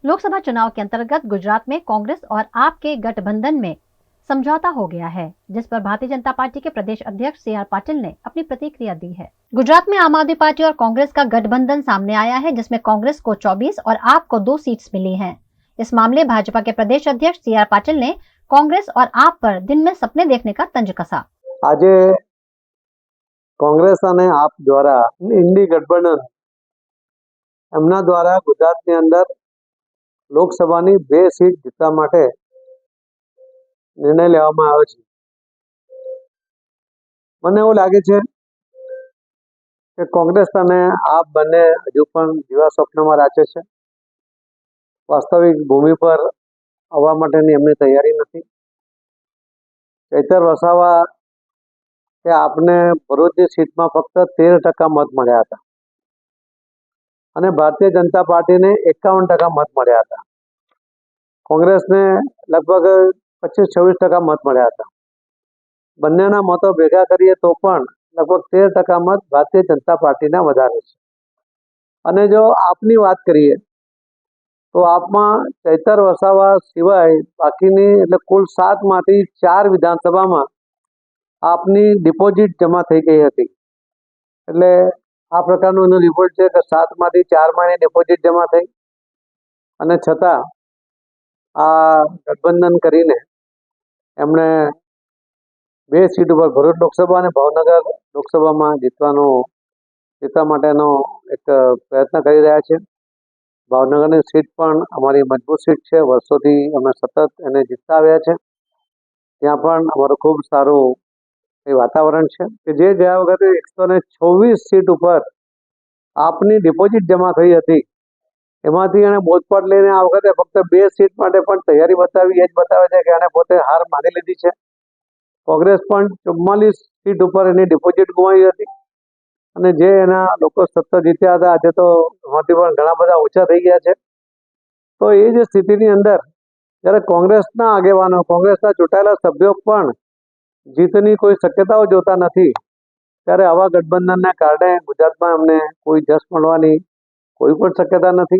लोकसभा चुनाव के अंतर्गत गुजरात में कांग्रेस और आप के गठबंधन में समझौता हो गया है, जिस पर भारतीय जनता पार्टी के प्रदेश अध्यक्ष CR पाटिल ने अपनी प्रतिक्रिया दी है। गुजरात में आम आदमी पार्टी और कांग्रेस का गठबंधन सामने आया है, जिसमें कांग्रेस को 24 और आप को 2 सीट्स मिली हैं। इस मामले भाजपा के प्रदेश अध्यक्ष CR पाटिल ने कांग्रेस और आप पर दिन में सपने देखने का तंज कसा। आज कांग्रेस और आप द्वारा इंडी गठबंधन एमना द्वारा गुजरात अंदर लोकसभा 2 सीट जीतवा माटे निर्णय लेवामां आव्यो छे। मने एवुं लागे छे के कांग्रेस अने आप बने हजू पण जीवा स्वप्नमां राचे छे। वास्तविक भूमि पर आववा माटेनी एमनी तैयारी नथी। चैतर वसावा के आपने भरूचनी सीटमां फक्त 13% मत मळ्या हता અને भारतीय जनता पार्टी ने 51% मत मळ्या हता। कांग्रेस ने लगभग 25-26% मत मळ्या हता। बंनेना मतो भेगा करीए तो पण लगभग 13% मत भारतीय जनता पार्टी ना वधारे छे। अने जो आपनी वात करीए तो आपमां चैतर वसावा सिवाय बाकीनी એટલે कुल 7 मांथी 4 विधानसभामां आपनी डिपोजिट जमा थई गई हती। એટલે आ प्रकारनो एनो रिपोर्ट छे के 7 मांथी 4 मां डिपोजिट जमा थई अने छतां आ गठबंधन करीने एमणे 2 सीट पर भरूच लोकसभा अने भावनगर लोकसभामां जीतवा माटेनो एक प्रयत्न करी रह्या छे। भावनगरनी सीट पण अमारी मजबूत सीट छे। वर्षोथी अमे सतत एने जीतता आव्या छे। त्यां पण अमारुं खूब सारुं वातावरण है कि जे गया वखते 126 सीट पर आपनी डिपोजिट जमा थई हती एमांथी एणे बोधपाठ लईने आ वखते फक्त 2 सीट माटे पण तैयारी बतावी ए ज बतावे छे के एणे पोते हार मानी लीधी छे। कांग्रेस पण 44 सीट पर एनी डिपोजिट गुमावी हती अने जे एना लोको सत्ता जीत्या हता आज तो एमांथी पण घणा बधा ओछा थई गया छे। तो ए जे स्थितिनी अंदर त्यारे कांग्रेसना आगेवानो कांग्रेसना चूंटायेला सभ्यो पण जीतनी कोई शक्यताओ जोता नहीं। त्यारे आवा गठबंधन ने कारणे गुजरात में अमने कोई जश मळवानी कोई पण शक्यता नहीं।